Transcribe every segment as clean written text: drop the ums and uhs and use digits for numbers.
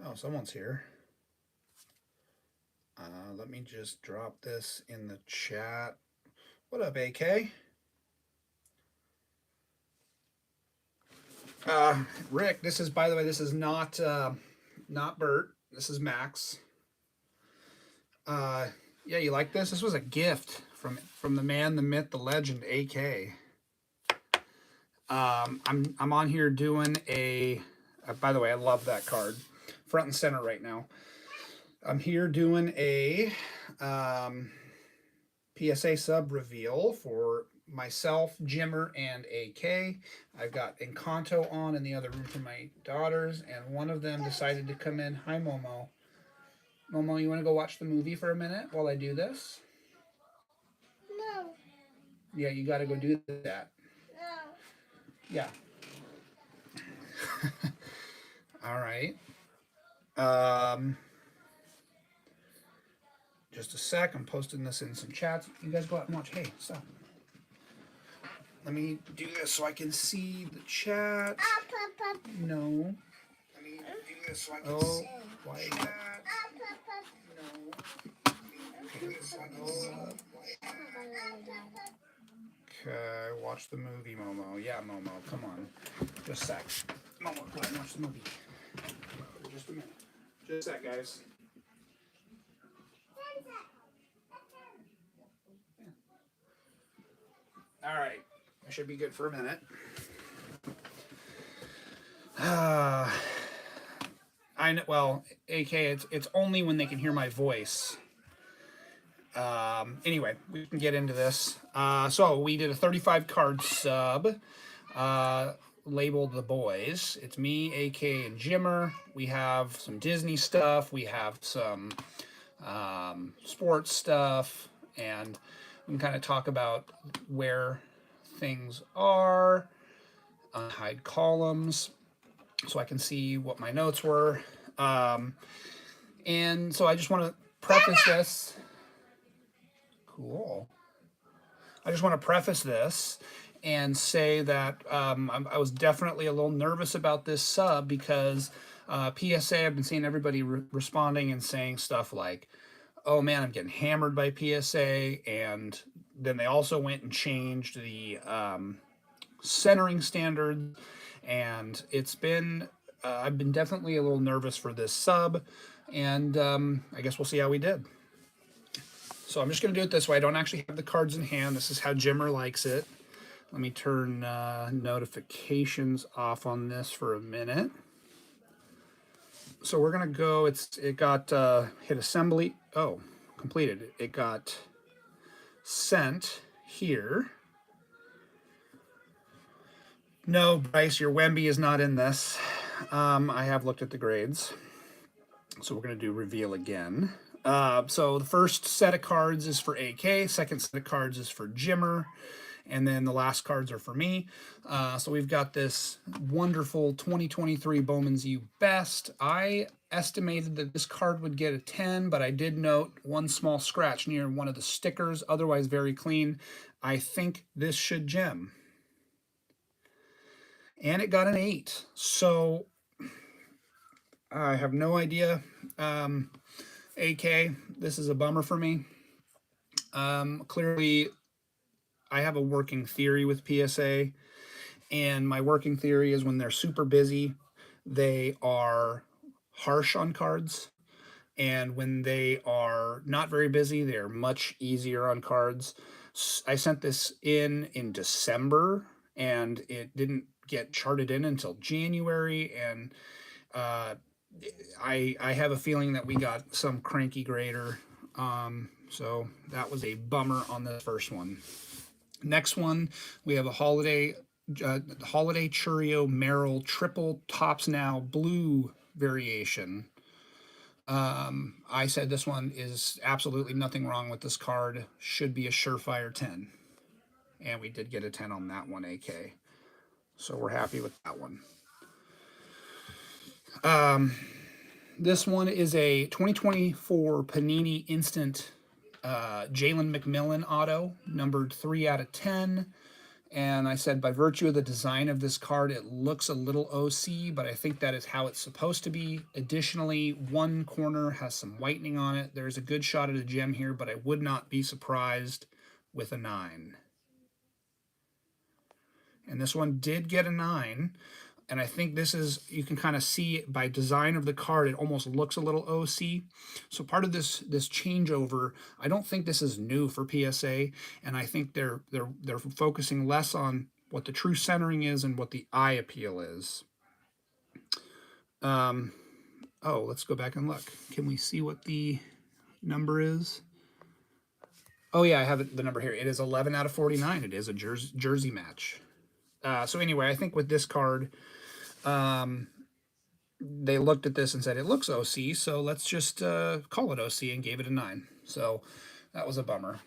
Oh, someone's here. Let me just drop this in the chat. What up, AK? Rick, this is, by the way, this is not Bert. This is Max. Uh, yeah, you like this? This was a gift from the man, the myth, the legend, AK. I'm on here doing a. By the way, I love that card, front and center right now. I'm here doing a PSA sub reveal for myself, Jimmer, and AK. I've got Encanto on in the other room for my daughters, and one of them decided to come in. Hi, Momo. Momo, you want to go watch the movie for a minute while I do this? No. Yeah, you got to go do that. No. Yeah. All right. Um, just a sec. I'm posting this in some chats. You guys go out and watch. Hey, stop. Let me do this so I can see the chat. Papa. No. Let me do this so I can see the chat. No. Okay, watch the movie, Momo. Yeah, Momo, come on. Just a sec. Momo, go ahead and watch the movie. Just a minute. Just a sec, guys. All right, I should be good for a minute. I know. Well, AK, it's only when they can hear my voice. Anyway, we can get into this. So we did a 35 card sub, labeled The Boys. It's me, AK, and Jimmer. We have some Disney stuff. We have some sports stuff, and we can kind of talk about where things are, hide columns, so I can see what my notes were. And so I just want to preface this. Cool. I just want to preface this and say that I was definitely a little nervous about this sub because PSA, I've been seeing everybody responding and saying stuff like, oh man, I'm getting hammered by PSA. And then they also went and changed the centering standard. And it's been, I've been definitely a little nervous for this sub. And I guess we'll see how we did. So I'm just going to do it this way. I don't actually have the cards in hand. This is how Jimmer likes it. Let me turn notifications off on this for a minute. So we're going to go, it got hit assembly. Oh, completed. It got sent here. No, Bryce, your Wemby is not in this. I have looked at the grades. So we're going to do reveal again. So the first set of cards is for AK, second set of cards is for Jimmer, and then the last cards are for me. So we've got this wonderful 2023 Bowman's U Best. I estimated that this card would get a 10, but I did note one small scratch near one of the stickers, otherwise very clean. I think this should gem. And it got an 8. So I have no idea. AK, this is a bummer for me. Clearly, I have a working theory with PSA, and my working theory is when they're super busy, they are harsh on cards, and when they are not very busy, they're much easier on cards. I sent this in December, and it didn't get charted in until January, and I have a feeling that we got some cranky grader. So that was a bummer on the first one. Next one, we have a holiday Churio Merrill triple tops now blue variation. I said this one is absolutely nothing wrong with this card. Should be a surefire 10. And we did get a 10 on that one, AK. So we're happy with that one. This one is a 2024 Panini Instant Jalen McMillan auto, numbered 3 out of 10. And I said, by virtue of the design of this card, it looks a little OC, but I think that is how it's supposed to be. Additionally, one corner has some whitening on it. There's a good shot at a gem here, but I would not be surprised with a 9. And this one did get a 9. And I think this is, you can kind of see by design of the card, it almost looks a little OC. So part of this changeover, I don't think this is new for PSA, and I think they're focusing less on what the true centering is and what the eye appeal is. Oh, let's go back and look. Can we see what the number is? Oh yeah, I have the number here. It is 11 out of 49. It is a jersey match. So anyway, I think with this card, they looked at this and said, it looks OC, so let's just call it OC, and gave it a 9. So that was a bummer.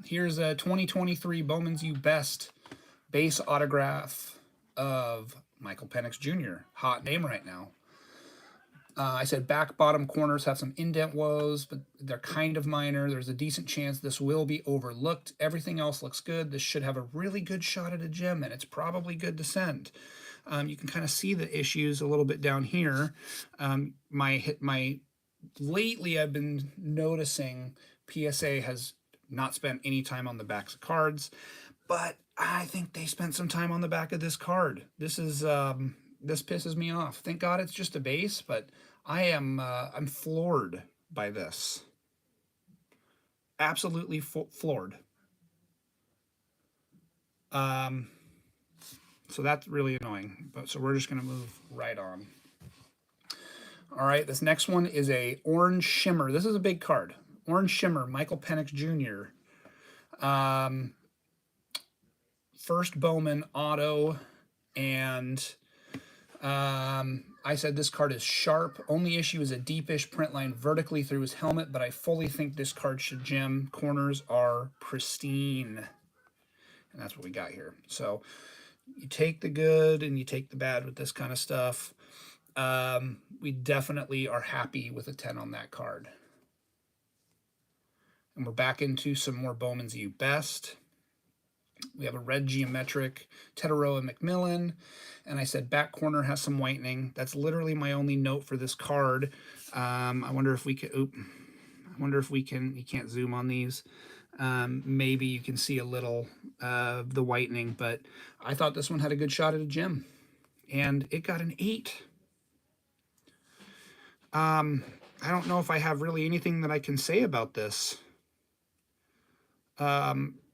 Here's a 2023 Bowman's U Best base autograph of Michael Penix Jr. Hot name right now. I said back bottom corners have some indent woes, but they're kind of minor. There's a decent chance this will be overlooked. Everything else looks good. This should have a really good shot at a gem, and it's probably good to send. You can kind of see the issues a little bit down here. Lately I've been noticing PSA has not spent any time on the backs of cards, but I think they spent some time on the back of this card. This is this pisses me off. Thank God it's just a base, but I'm floored by this. Absolutely floored. So that's really annoying. But so we're just gonna move right on. All right, this next one is a Orange Shimmer. This is a big card. Orange Shimmer, Michael Penix Jr. First Bowman auto, and I said this card is sharp. Only issue is a deepish print line vertically through his helmet, but I fully think this card should gem. Corners are pristine. And that's what we got here. So you take the good and you take the bad with this kind of stuff. We definitely are happy with a 10 on that card. And we're back into some more Bowman's U Best. We have a red geometric Teteroa McMillan, and I said back corner has some whitening. That's literally my only note for this card. I wonder if we can. I wonder if we can. You can't zoom on these. Maybe you can see a little of the whitening, but I thought this one had a good shot at a gem, and it got an 8. I don't know if I have really anything that I can say about this.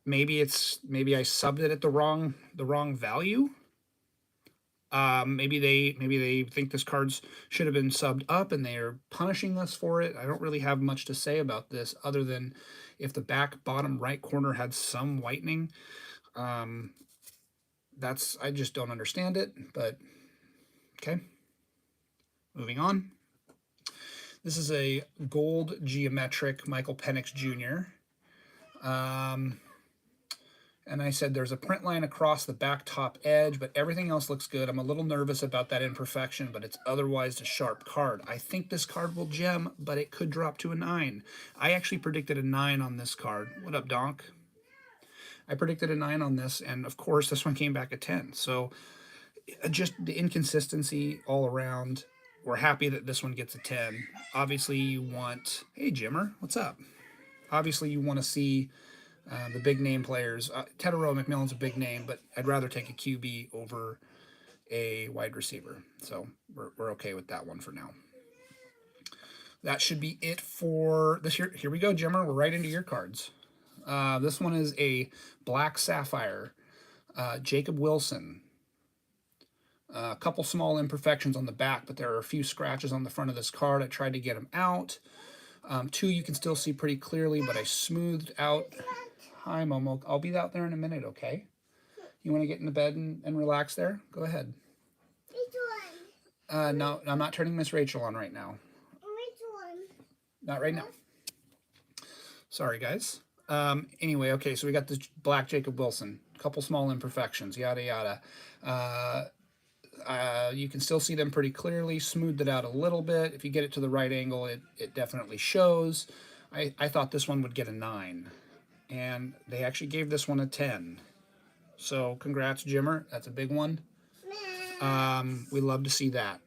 Maybe I subbed it at the wrong value. Maybe they think this card's should have been subbed up and they are punishing us for it. I don't really have much to say about this other than if the back bottom right corner had some whitening. I just don't understand it, but okay. Moving on. This is a gold geometric Michael Penix Jr. And I said there's a print line across the back top edge, but everything else looks good. I'm a little nervous about that imperfection, but it's otherwise a sharp card. I think this card will gem, but it could drop to a 9. I actually predicted a 9 on this card. What up, Donk? I predicted a 9 on this, and of course this one came back a 10. So just the inconsistency all around. We're happy that this one gets a 10. Obviously you want, hey Jimmer, what's up? Obviously you want to see the big name players. Teteroa McMillan's a big name, but I'd rather take a QB over a wide receiver. So we're okay with that one for now. That should be it for this year. Here we go, Jimmer. We're right into your cards. This one is a black sapphire. Jacob Wilson. A couple small imperfections on the back, but there are a few scratches on the front of this card. I tried to get them out. 2 you can still see pretty clearly, but I smoothed out. Hi, Momo. I'll be out there in a minute, okay? You want to get in the bed and relax there? Go ahead. Which one? No, I'm not turning Miss Rachel on right now. Which one? Not right now. Sorry, guys. Anyway, okay, so we got this black Jacob Wilson. A couple small imperfections, yada, yada. You can still see them pretty clearly. Smoothed it out a little bit. If you get it to the right angle, it definitely shows. I thought this one would get a 9. and they actually gave this one a 10. So congrats, Jimmer. That's a big one. We love to see that.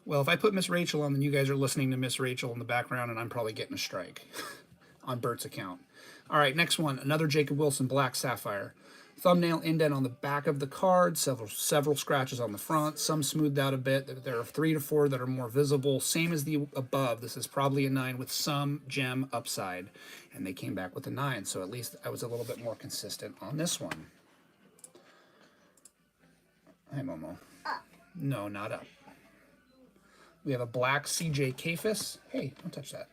Well, if I put Miss Rachel on, then you guys are listening to Miss Rachel in the background, and I'm probably getting a strike on Bert's account. All right, next one. Another Jacob Wilson Black Sapphire. Thumbnail indent on the back of the card, several scratches on the front, some smoothed out a bit. There are 3 to 4 that are more visible. Same as the above. This is probably a 9 with some gem upside. And they came back with a 9, so at least I was a little bit more consistent on this one. Hi, Momo. No, not up. We have a black CJ Cafis. Hey, don't touch that.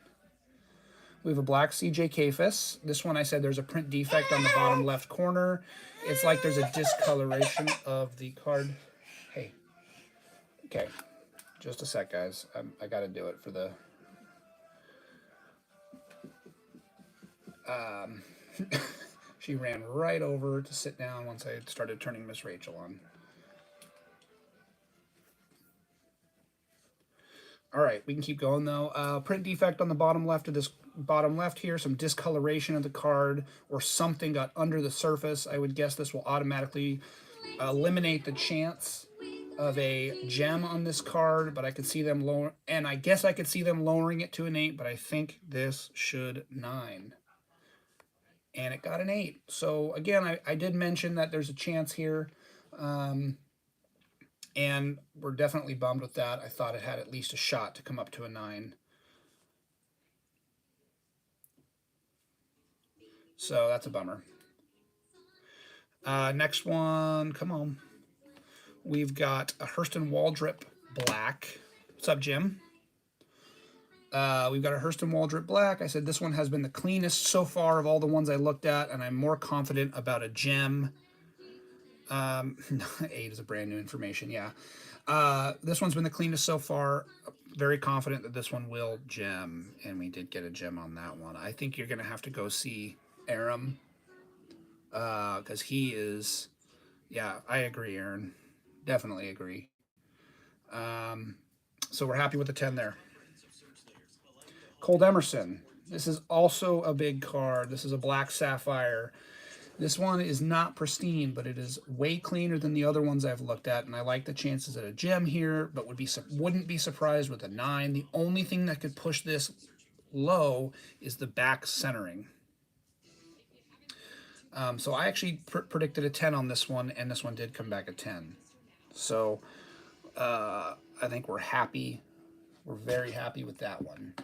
We have a black CJ Cafis. This one I said there's a print defect on the bottom left corner. It's like there's a discoloration of the card. Hey. Okay. Just a sec, guys. I got to do it for the... She ran right over to sit down once I started turning Miss Rachel on. All right, we can keep going though. Print defect on the bottom left of this bottom left here, some discoloration of the card or something got under the surface. I would guess this will automatically eliminate the chance of a gem on this card, but I could see them lower, and I guess I could see them lowering it to an 8, but I think this should 9. And it got an 8. So again, I did mention that there's a chance here. And we're definitely bummed with that. I thought it had at least a shot to come up to a 9. So that's a bummer. Next one, come on. We've got a Hurston Waldrip Black. What's up, Jim? We've got a Hurston Waldrip Black. I said this one has been the cleanest so far of all the ones I looked at, and I'm more confident about a gem. 8 is a brand new information, yeah. This one's been the cleanest so far. Very confident that this one will gem, and we did get a gem on that one. I think you're going to have to go see Aram, because he is, yeah, I agree, Aaron. Definitely agree. So we're happy with the 10 there. Cold Emerson. This is also a big card. This is a black sapphire. This one is not pristine, but it is way cleaner than the other ones I've looked at, and I like the chances at a gem here, but wouldn't be surprised with a 9. The only thing that could push this low is the back centering. So I actually predicted a 10 on this one, and this one did come back a 10. So I think we're happy. We're very happy with that one.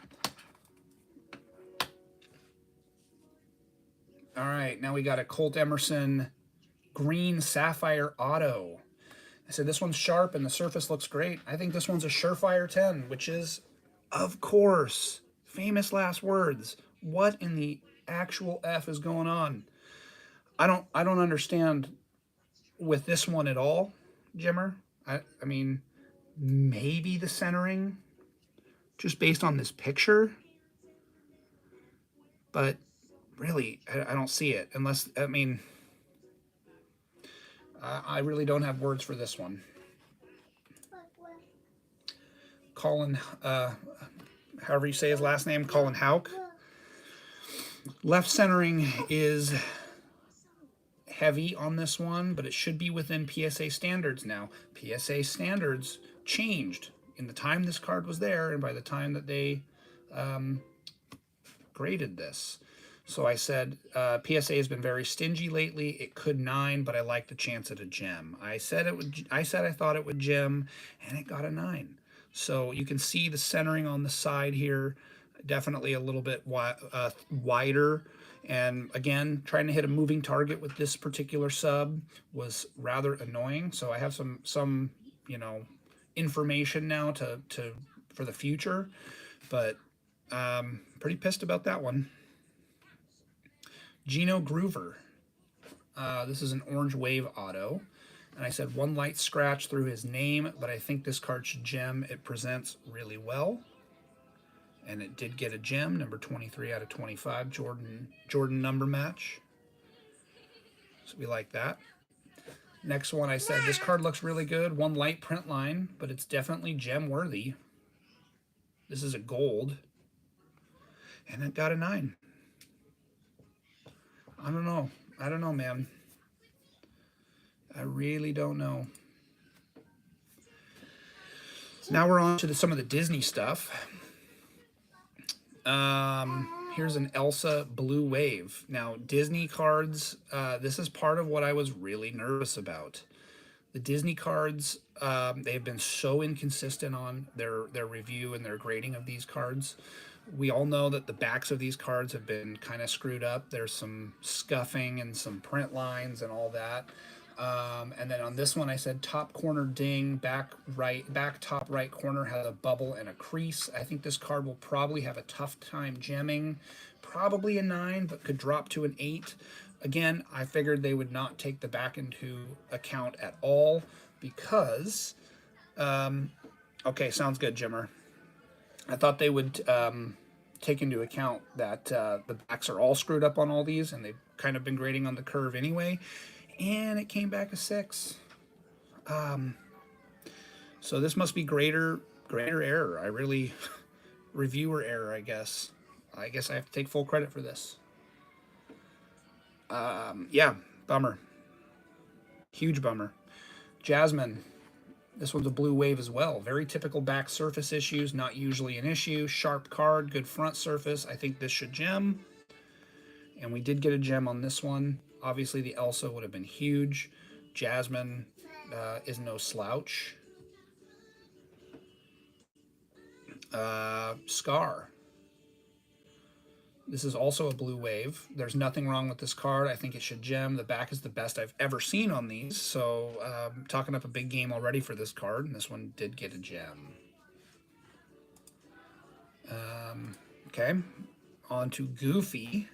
All right, now we got a Colt Emerson Green Sapphire Auto. I said this one's sharp and the surface looks great. I think this one's a surefire 10, which is, of course, famous last words. What in the actual F is going on? I don't understand with this one at all, Jimmer. I mean, maybe the centering, just based on this picture, but really, I don't see it unless, I mean, I really don't have words for this one. Colin, however you say his last name, Colin Hauk. Left centering is heavy on this one, but it should be within PSA standards now. PSA standards changed in the time this card was there and by the time that they graded this. So I said PSA has been very stingy lately. It could 9, but I like the chance at a gem. I said it would. I said I thought it would gem, and it got a 9. So you can see the centering on the side here, definitely a little bit wider. And again, trying to hit a moving target with this particular sub was rather annoying. So I have some information now to for the future, but pretty pissed about that one. Gino Groover. This is an Orange Wave auto. And I said 1 light scratch through his name, but I think this card should gem. It presents really well. And it did get a gem, number 23 out of 25, Jordan number match. So we like that. Next one, I said this card looks really good. 1 light print line, but it's definitely gem worthy. This is a gold. and it got a 9. I don't know. I don't know, man. I really don't know. Now we're on to some of the Disney stuff. Here's an Elsa Blue Wave. Now, Disney cards, this is part of what I was really nervous about. The Disney cards, they've been so inconsistent on their review and their grading of these cards. We all know that the backs of these cards have been kind of screwed up. There's some scuffing and some print lines and all that. And then on this one, I said top corner ding, back top right corner has a bubble and a crease. I think this card will probably have a tough time gemming. Probably a 9, but could drop to an 8. Again, I figured they would not take the back into account at all because, okay, sounds good, Jimmer. I thought they would take into account that the backs are all screwed up on all these, and they've kind of been grading on the curve anyway. And it came back a 6. So this must be greater error. I really reviewer error, I guess. I guess I have to take full credit for this. Yeah, bummer. Huge bummer. Jasmine. This one's a blue wave as well. Very typical back surface issues, not usually an issue. Sharp card, good front surface. I think this should gem. And we did get a gem on this one. Obviously, the Elsa would have been huge. Jasmine is no slouch. Scar. This is also a blue wave. There's nothing wrong with this card. I think it should gem. The back is the best I've ever seen on these. So talking up a big game already for this card. And this one did get a gem. Okay. On to Goofy.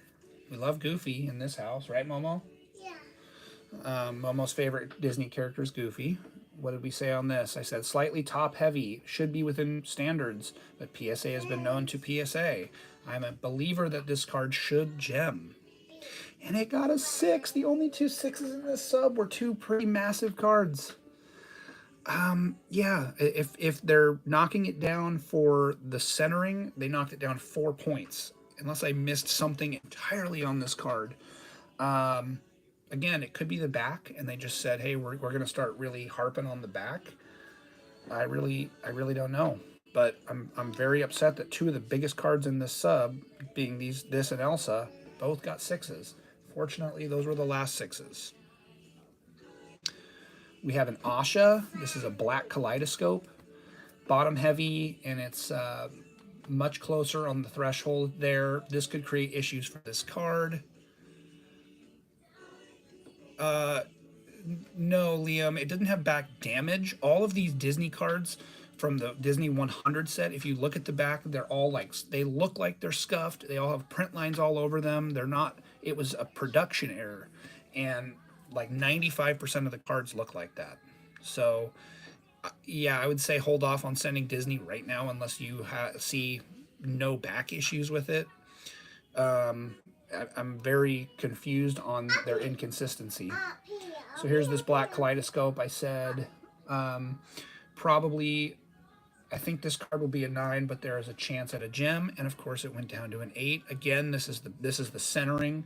We love Goofy in this house, right, Momo? Yeah. Momo's favorite Disney character is Goofy. What did we say on this? I said slightly top heavy, should be within standards, but PSA has been known to PSA. I'm a believer that this card should gem. And it got a 6. The only 2 6s in this sub were 2 pretty massive cards. Yeah, if they're knocking it down for the centering, they knocked it down 4 points. Unless I missed something entirely on this card. Again, it could be the back, and they just said, "Hey, we're going to start really harping on the back." I really don't know, but I'm very upset that 2 of the biggest cards in this sub, being this and Elsa, both got 6s. Fortunately, those were the last 6s. We have an Asha. This is a black kaleidoscope, bottom heavy, and it's much closer on the threshold there. This could create issues for this card. No, Liam, it doesn't have back damage. All of these Disney cards from the Disney 100 set, if you look at the back, they're all like, they look like they're scuffed. They all have print lines all over them. They're not, it was a production error. And like 95% of the cards look like that. So, yeah, I would say hold off on sending Disney right now unless you see no back issues with it. I'm very confused on their inconsistency. So here's this black kaleidoscope. I said probably, I think this card will be a 9, but there is a chance at a gem, and of course it went down to an 8. Again, this is the centering.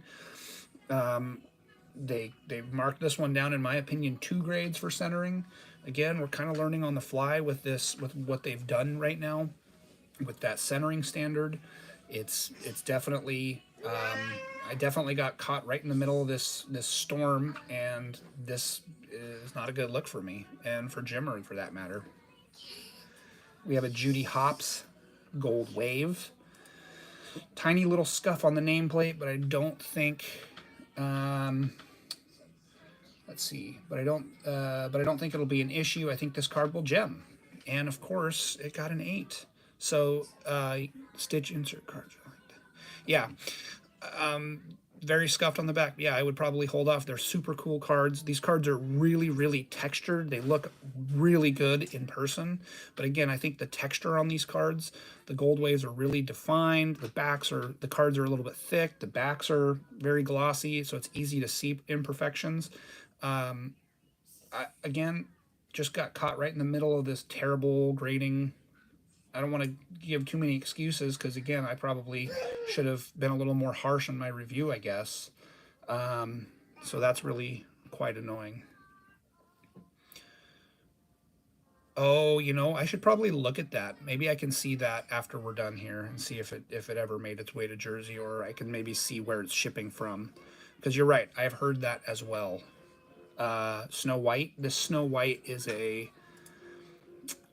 They marked this one down, in my opinion, 2 grades for centering. Again, we're kind of learning on the fly with this, with what they've done right now with that centering standard. It's definitely I definitely got caught right in the middle of this storm, and this is not a good look for me, and for Jimmer for that matter. We have a Judy Hopps gold wave. Tiny little scuff on the nameplate, but I don't think let's see, but I don't think it'll be an issue. I think this card will gem. And of course, it got an 8. So stitch insert cards. Yeah. Very scuffed on the back. Yeah, I would probably hold off. They're super cool cards. These cards are really, really textured. They look really good in person. But again, I think the texture on these cards, the gold waves are really defined. The cards are a little bit thick. The backs are very glossy, so it's easy to see imperfections. Again, just got caught right in the middle of this terrible grading I don't want to give too many excuses because again, I probably should have been a little more harsh on my review, I guess. So that's really quite annoying. Oh, I should probably look at that. Maybe I can see that after we're done here and see if it ever made its way to Jersey, or I can maybe see where it's shipping from. Because you're right, I've heard that as well. Snow White. This Snow White is a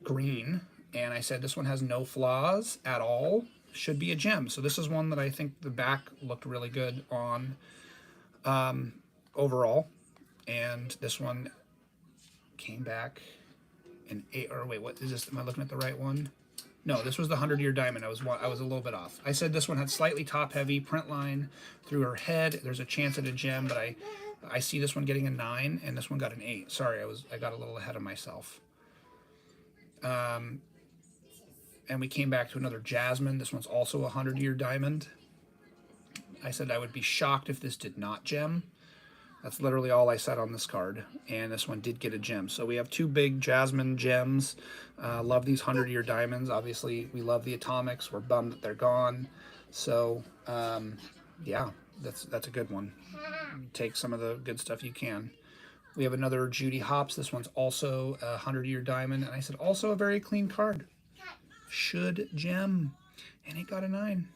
green, and I said this one has no flaws at all. Should be a gem. So this is one that I think the back looked really good on overall, and this one came back an 8. Or wait, what is this? Am I looking at the right one? No, this was the 100-year diamond. I was a little bit off. I said this one had slightly top heavy print line through her head. There's a chance at a gem, but I see this one getting a 9 and this one got an 8. Sorry, I got a little ahead of myself. And we came back to another jasmine. This one's also a 100-year diamond. I said I would be shocked if this did not gem. That's literally all I said on this card. And this one did get a gem. So we have 2 big jasmine gems. Love these 100-year diamonds. Obviously, we love the atomics. We're bummed that they're gone. So, yeah, that's a good one. Take some of the good stuff you can. We have another Judy Hopps. This one's also a 100-year diamond. And I said also a very clean card. Should gem. And it got a 9.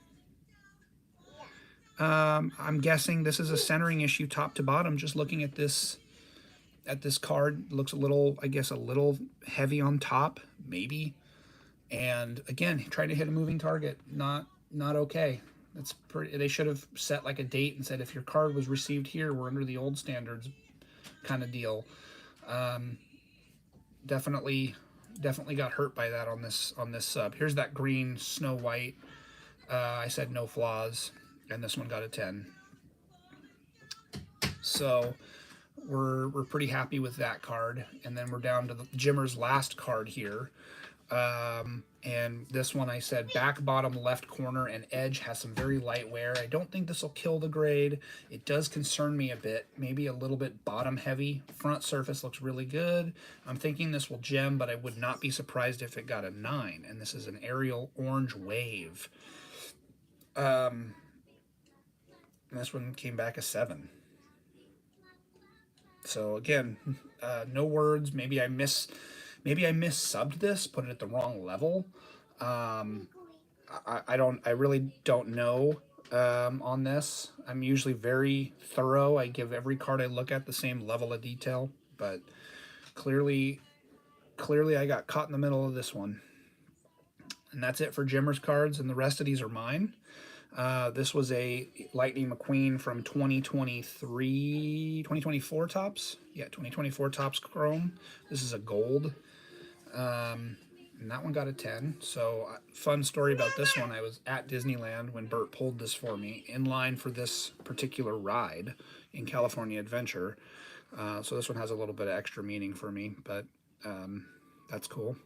I'm guessing this is a centering issue top to bottom. Just looking at this card, looks a little, I guess, a little heavy on top, maybe. And again, trying to hit a moving target, not okay. That's pretty. They should have set like a date and said if your card was received here, we're under the old standards, kind of deal. Definitely got hurt by that on this sub. Here's that green Snow White. I said no flaws. And this one got a 10. So we're pretty happy with that card. And then we're down to the Jimmer's last card here. And this one I said back, bottom, left corner, and edge has some very light wear. I don't think this will kill the grade. It does concern me a bit. Maybe a little bit bottom heavy. Front surface looks really good. I'm thinking this will gem, but I would not be surprised if it got a 9. And this is an aerial orange wave. And this one came back a 7. So again, no words. Maybe I mis-subbed this, put it at the wrong level. I really don't know on this. I'm usually very thorough. I give every card I look at the same level of detail, but clearly I got caught in the middle of this one. And that's it for Jimmer's cards, and the rest of these are mine. This was a Lightning McQueen from 2024 Topps. Yeah, 2024 Topps Chrome. This is a gold. And that one got a 10. So, fun story about this one. I was at Disneyland when Bert pulled this for me, in line for this particular ride in California Adventure. So this one has a little bit of extra meaning for me, but that's cool.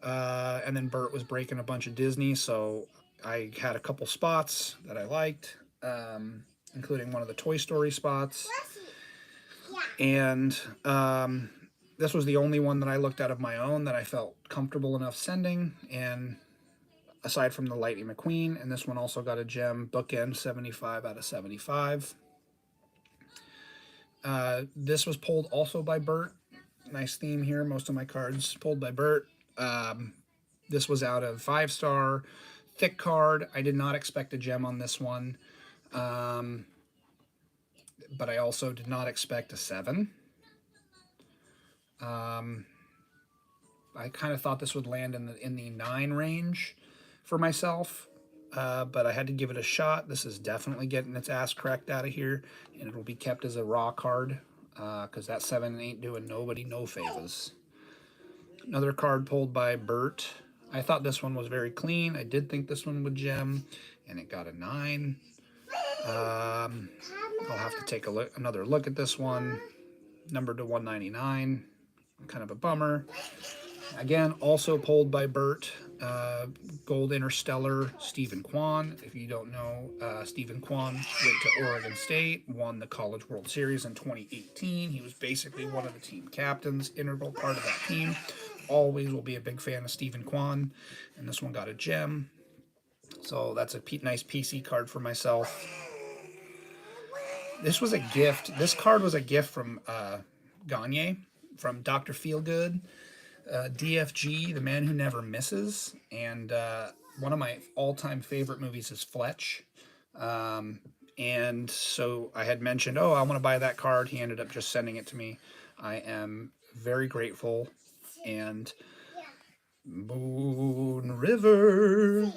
And then Bert was breaking a bunch of Disney, so I had a couple spots that I liked, including one of the Toy Story spots. And this was the only one that I looked at of my own that I felt comfortable enough sending. And aside from the Lightning McQueen, and this one also got a gem, bookend 75 out of 75. This was pulled also by Bert. Nice theme here. Most of my cards pulled by Bert. This was out of 5-star. Thick card. I did not expect a gem on this one. But I also did not expect a 7. I kind of thought this would land in the 9 range for myself. But I had to give it a shot. This is definitely getting its ass cracked out of here, and it will be kept as a raw card, because that 7 ain't doing nobody no favors. Another card pulled by Bert. I thought this one was very clean. I did think this one would gem, and it got a 9. I'll have to take another look at this one. Numbered to 199. Kind of a bummer. Again, also pulled by Bert. Gold Interstellar, Stephen Kwan. If you don't know, Stephen Kwan went to Oregon State, won the College World Series in 2018. He was basically one of the team captains, integral part of that team. always will be a big fan of Stephen Kwan, and this one got a gem. So that's a nice PC card for myself. This was a gift. This card was a gift from Gagne, from Dr. Feelgood. DFG, The Man Who Never Misses, and one of my all-time favorite movies is Fletch. And so I had mentioned, oh, I want to buy that card. He ended up just sending it to me. I am very grateful. And Moon River.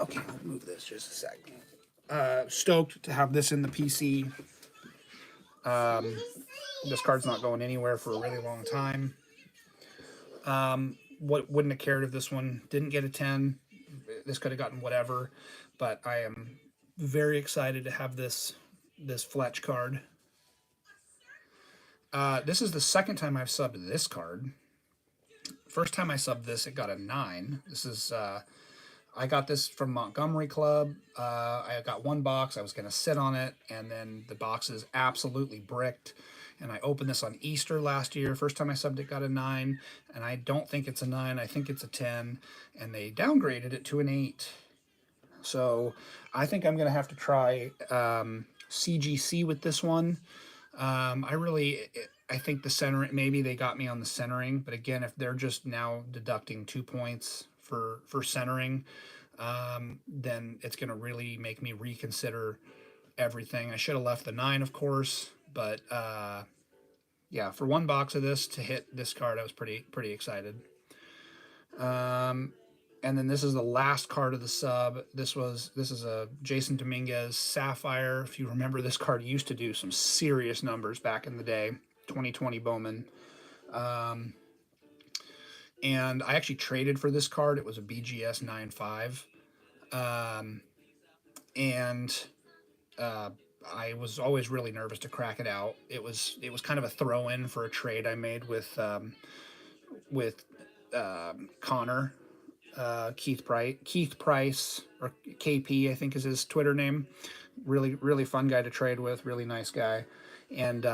Okay, I'll move this just a second. Stoked to have this in the PC. This card's not going anywhere for a really long time. What wouldn't have cared if this one didn't get a 10. This could have gotten whatever, but I am very excited to have this Fletch card. This is the second time I've subbed this card. First time I subbed this, it got a 9. This is I got this from Montgomery Club. I got one box. I was going to sit on it, and then the box is absolutely bricked. And I opened this on Easter last year. First time I subbed it got a 9, and I don't think it's a 9. I think it's a 10, and they downgraded it to an 8. So I think I'm going to have to try CGC with this one. I think the centering, maybe they got me on the centering, but again, if they're just now deducting 2 points for centering, then it's going to really make me reconsider everything. I should have left the 9, of course, but yeah, for one box of this to hit this card, I was pretty excited. And then this is the last card of the sub. This is a Jason Dominguez Sapphire. If you remember, this card used to do some serious numbers back in the day. 2020 Bowman. And I actually traded for this card. It was a BGS 9.5. And I was always really nervous to crack it out. It was kind of a throw-in for a trade I made with Connor, Keith Price, or KP, I think is his Twitter name. Really fun guy to trade with. Really nice guy. And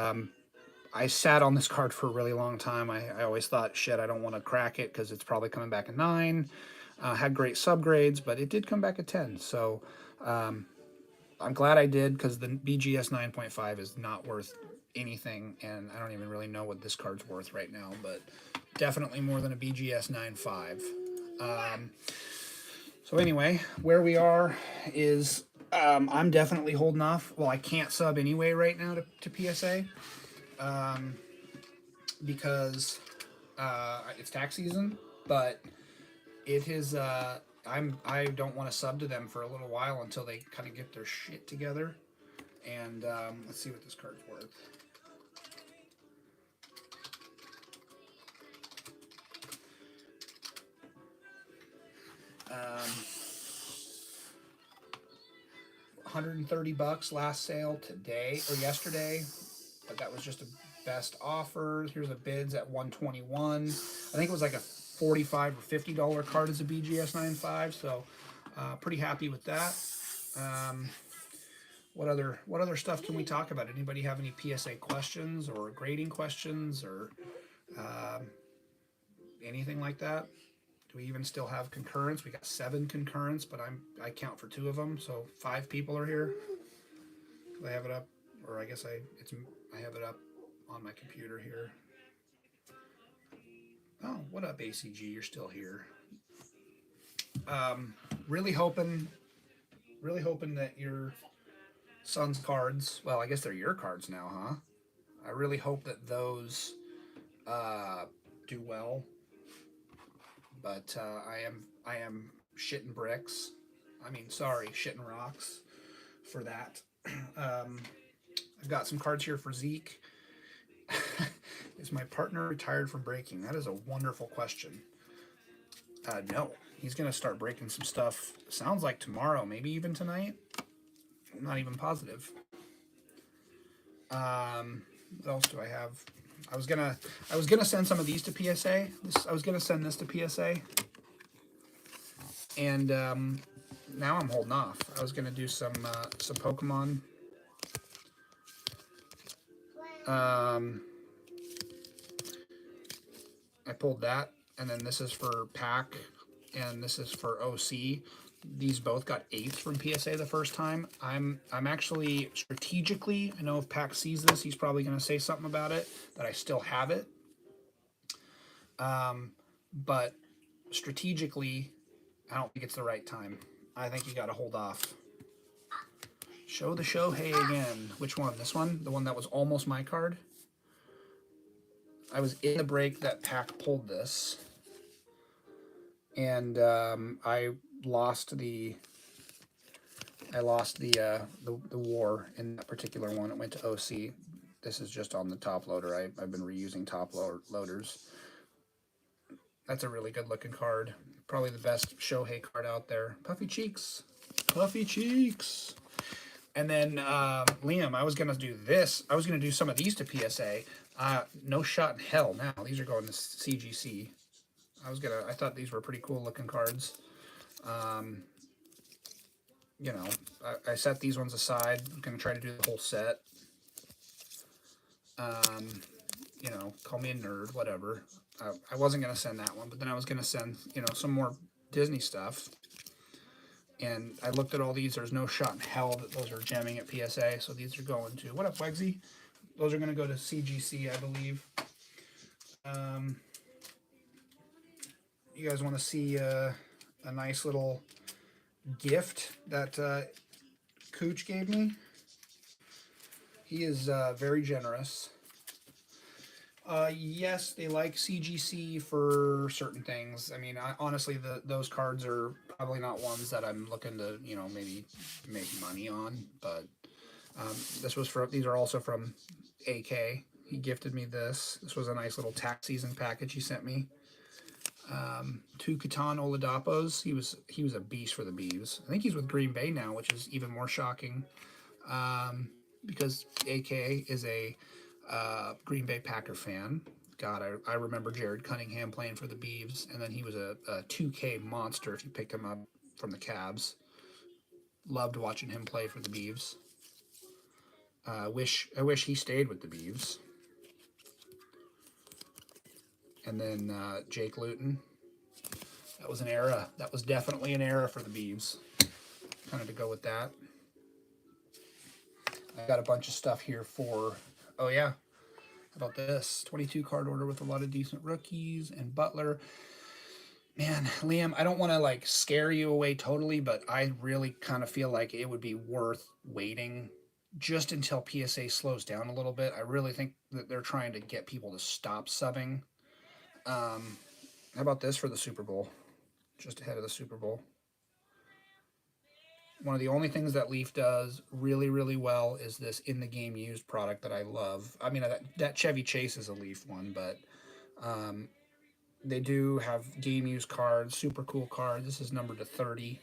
I sat on this card for a really long time. I always thought, shit, I don't want to crack it because it's probably coming back a 9. Had great subgrades, but it did come back a 10. So I'm glad I did, because the BGS 9.5 is not worth anything, and I don't even really know what this card's worth right now, but definitely more than a BGS 9.5. So anyway, where we are is I'm definitely holding off. Well, I can't sub anyway right now to PSA because it's tax season, but it is I don't want to sub to them for a little while until they kind of get their shit together. And let's see what this card's worth. $130 last sale today or yesterday, but that was just a best offer. Here's the bids at $121. I think it was like a $45 or $50 card as a BGS 9.5, so pretty happy with that. What other stuff can we talk about? Anybody have any PSA questions or grading questions or anything like that? Do we even still have concurrence? We got 7 concurrents, but I count for 2 of them, so 5 people are here. Do I have it up? Or I guess I have it up on my computer here. Oh, what up, ACG? You're still here. Really hoping that your son's cards, well, I guess they're your cards now, huh? I really hope that those do well. But I am shitting bricks. I mean, sorry, shitting rocks for that. I've got some cards here for Zeke. Is my partner retired from breaking? That is a wonderful question. No, he's going to start breaking some stuff. Sounds like tomorrow, maybe even tonight. I'm not even positive. What else do I have? I was gonna send some of these to PSA. I was gonna send this to PSA, and now I'm holding off. I was gonna do some Pokemon. I pulled that, and then this is for pack, and this is for OC. These both got 8s from PSA the first time. I'm actually strategically, I know if Pack sees this, he's probably going to say something about it, that I still have it. But strategically, I don't think it's the right time. I think you got to hold off. Show the Shohei again. Which one? This one? The one that was almost my card? I was in the break that Pack pulled this. And I lost the war in that particular one. It went to OC. This is just on the top loader. I've been reusing top loaders. That's a really good looking card. Probably the best Shohei card out there. Puffy cheeks. Puffy cheeks. And then Liam, I was gonna do this. I was gonna do some of these to PSA. No shot in hell now. These are going to CGC. I thought these were pretty cool looking cards. You know, I set these ones aside. I'm gonna try to do the whole set. You know, call me a nerd, whatever. I wasn't gonna send that one, but then I was gonna send, you know, some more Disney stuff. And I looked at all these. There's no shot in hell that those are gemming at PSA. So these are going to, what up, Wegsy? Those are gonna go to CGC, I believe. You guys want to see a nice little gift that Cooch gave me? He is very generous. Yes, they like CGC for certain things. I mean, honestly, those cards are probably not ones that I'm looking to, you know, maybe make money on. But these are also from AK. He gifted me this. This was a nice little tax season package he sent me. 2 Catan Oladopos. He was a beast for the Beavs. I think he's with Green Bay now, which is even more shocking. Because AK is a Green Bay Packer fan. God, I remember Jared Cunningham playing for the Beavs, and then he was a 2K monster if you picked him up from the Cavs. Loved watching him play for the Beavs. I wish he stayed with the Beavs. And then Jake Luton. That was an era. That was definitely an era for the Beavs. Kind of to go with that. I got a bunch of stuff here for, oh yeah, how about this? 22 card order with a lot of decent rookies and Butler. Man, Liam, I don't want to like scare you away totally, but I really kind of feel like it would be worth waiting just until PSA slows down a little bit. I really think that they're trying to get people to stop subbing. How about this for the Super Bowl? Just ahead of the Super Bowl. One of the only things that Leaf does really, really well is this in-the-game used product that I love. I mean, that Chevy Chase is a Leaf one, but they do have game used cards, super cool cards. This is numbered to 30.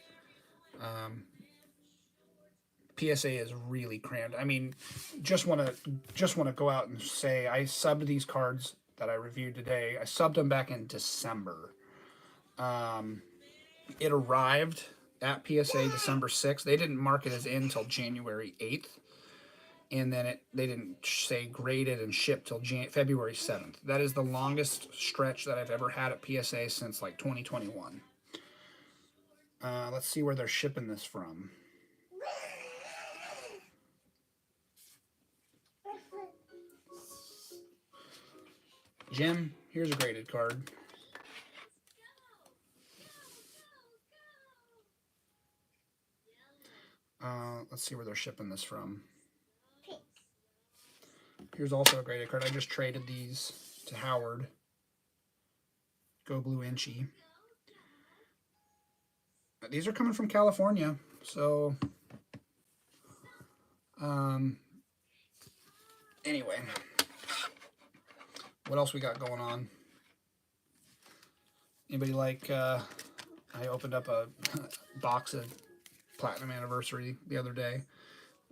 PSA is really crammed. I mean, just want to go out and say I subbed these cards that I reviewed today. I subbed them back in December. It arrived at PSA December 6th. They didn't mark it as in until January 8th. And then they didn't say graded and shipped till February 7th. That is the longest stretch that I've ever had at PSA since like 2021. Let's see where they're shipping this from. Jim, here's a graded card. Let's see where they're shipping this from. Here's also a graded card. I just traded these to Howard. Go Blue Inchy. These are coming from California, so anyway, what else we got going on? Anybody like? I opened up a box of Platinum Anniversary the other day.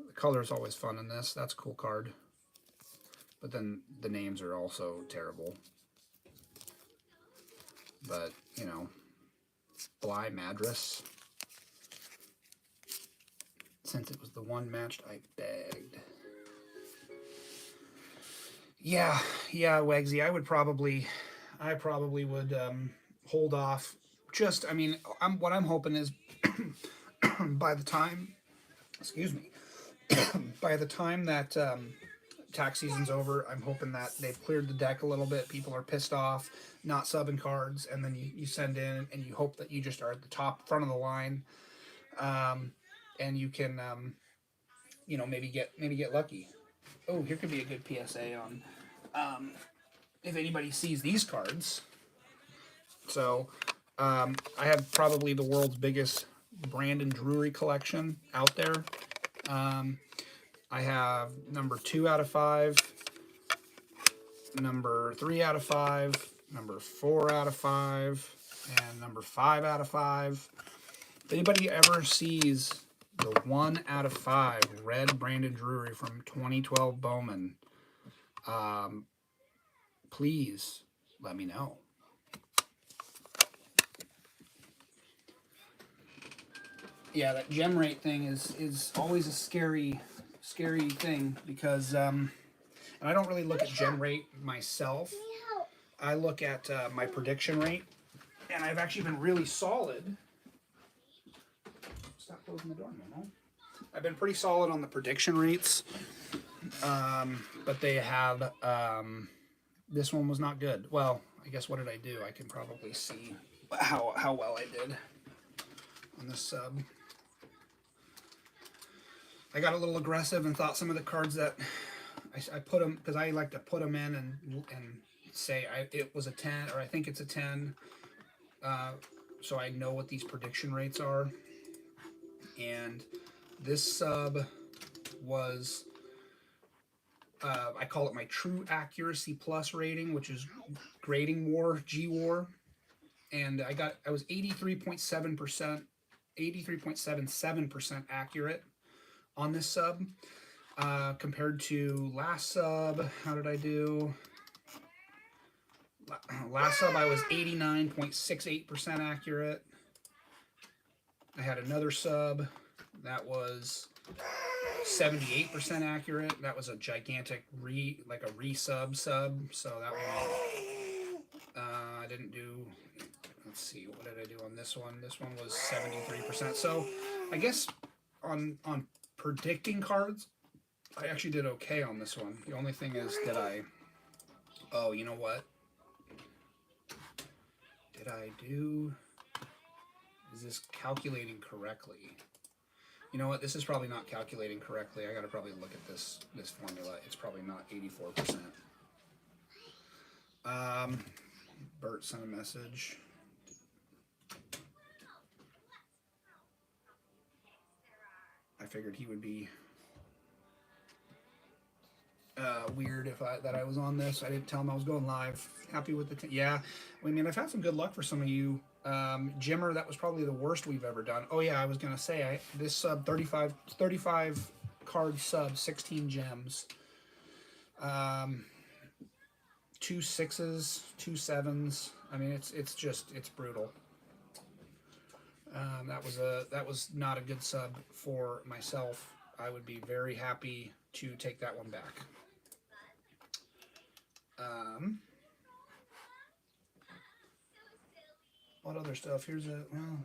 The color is always fun in this. That's a cool card. But then the names are also terrible. But, you know, Bly Madras. Since it was the one matched, I begged. Yeah, Wegsy, I would probably I probably would hold off. Just, I mean, what I'm hoping is by the time, excuse me, by the time that tax season's over, I'm hoping that they've cleared the deck a little bit. People are pissed off, not subbing cards, and then you send in and you hope that you just are at the top front of the line, and you can, maybe get lucky. Oh, here could be a good PSA on if anybody sees these cards. So I have probably the world's biggest Brandon Drury collection out there. I have number 2 out of 5, number 3 out of 5, number 4 out of 5, and number 5 out of 5. If anybody ever sees the 1 out of 5 red Brandon Drury from 2012 Bowman, please let me know. Yeah, that gem rate thing is always a scary thing because, and I don't really look at gem rate myself. I look at my prediction rate, and I've actually been really solid. Stop closing the door, Momo. I've been pretty solid on the prediction rates, but they have, this one was not good. Well, I guess what did I do? I can probably see how well I did on this sub. I got a little aggressive and thought some of the cards that I put them, because I like to put them in and say it was a 10, or I think it's a 10, so I know what these prediction rates are. And this sub was, I call it my true accuracy plus rating, which is grading war, G war. And I was 83.7%, 83.77% accurate on this sub, compared to last sub. How did I do? Last sub I was 89.68% accurate. I had another sub that was 78% accurate. That was a gigantic resub sub. So that one I didn't do. Let's see, what did I do on this one? This one was 73%. So I guess on predicting cards, I actually did okay on this one. The only thing is, oh, you know what? Is this calculating correctly? You know what? This is probably not calculating correctly. I gotta probably look at this formula. It's probably not 84%. Bert sent a message. I figured he would be weird that I was on this. I didn't tell him I was going live. Happy with the yeah. I mean, I've had some good luck for some of you. Jimmer, that was probably the worst we've ever done. Oh yeah, I was gonna say this sub 35 card sub, 16 gems. 2 6s, 2 7s. I mean, it's brutal. That was not a good sub for myself. I would be very happy to take that one back. What other stuff?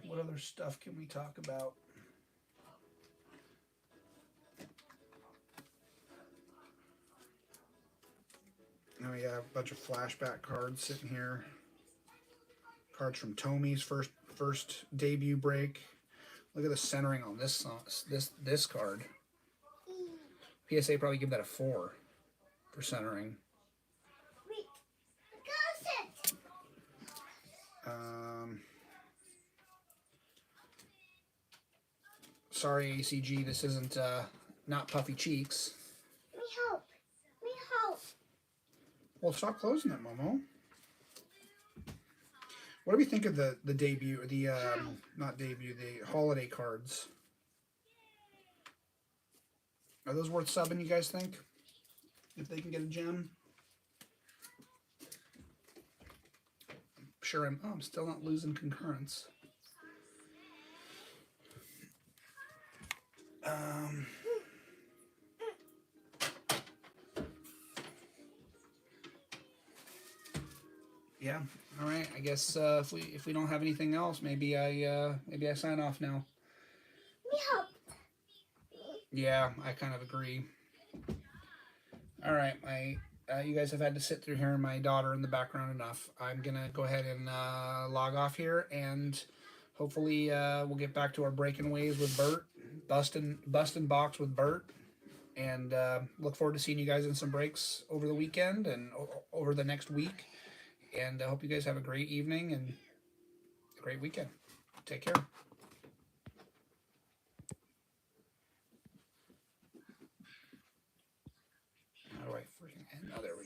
What other stuff can we talk about? Oh yeah, a bunch of flashback cards sitting here. Cards from Tommy's first debut break. Look at the centering on this card. PSA probably give that a 4 for centering. Sorry, ACG, this isn't not puffy cheeks. Me help. Well, stop closing it, Momo. What do we think of the debut, not debut, the holiday cards? Are those worth subbing, you guys think? If they can get a gem? Sure, I'm still not losing concurrence. Yeah. All right. I guess if we don't have anything else, maybe I sign off now. Yeah. Yeah, I kind of agree. All right, my you guys have had to sit through hearing my daughter in the background enough. I'm gonna go ahead and log off here, and hopefully we'll get back to our breaking waves with Bert, busting box with Bert, and look forward to seeing you guys in some breaks over the weekend and over the next week. And I hope you guys have a great evening and a great weekend. Take care. How do I freaking end? Oh, there we go.